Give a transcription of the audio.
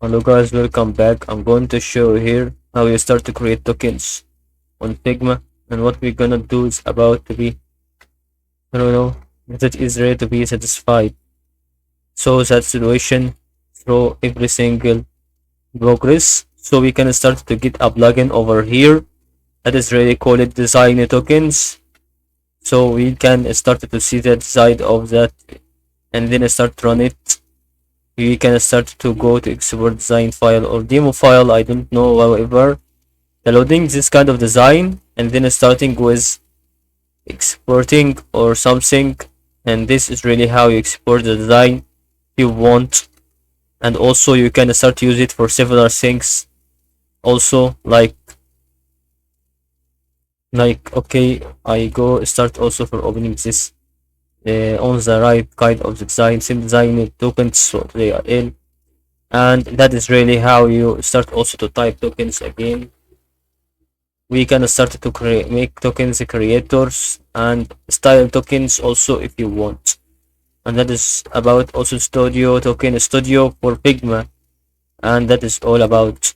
Hello guys, welcome back. I'm going to show here how you start to create tokens on Figma, and what we're gonna do is about to be, I don't know, that is ready to be satisfied. So that situation through every single progress. So we can start to get a plugin over here that is really called design tokens. So we can start to see the design of that and then start to run it. We can start to go to export design file or demo file, I don't know, however downloading this kind of design and then starting with exporting or something, and this is really how you export the design you want. And also you can start to use it for several things also, like okay, I go start also for opening this on the right kind of design, same design tokens, so they are in. And that is really how you start also to type tokens again. We can start to create make tokens creators and style tokens also if you want. And that is about also studio token studio for Figma, and that is all about.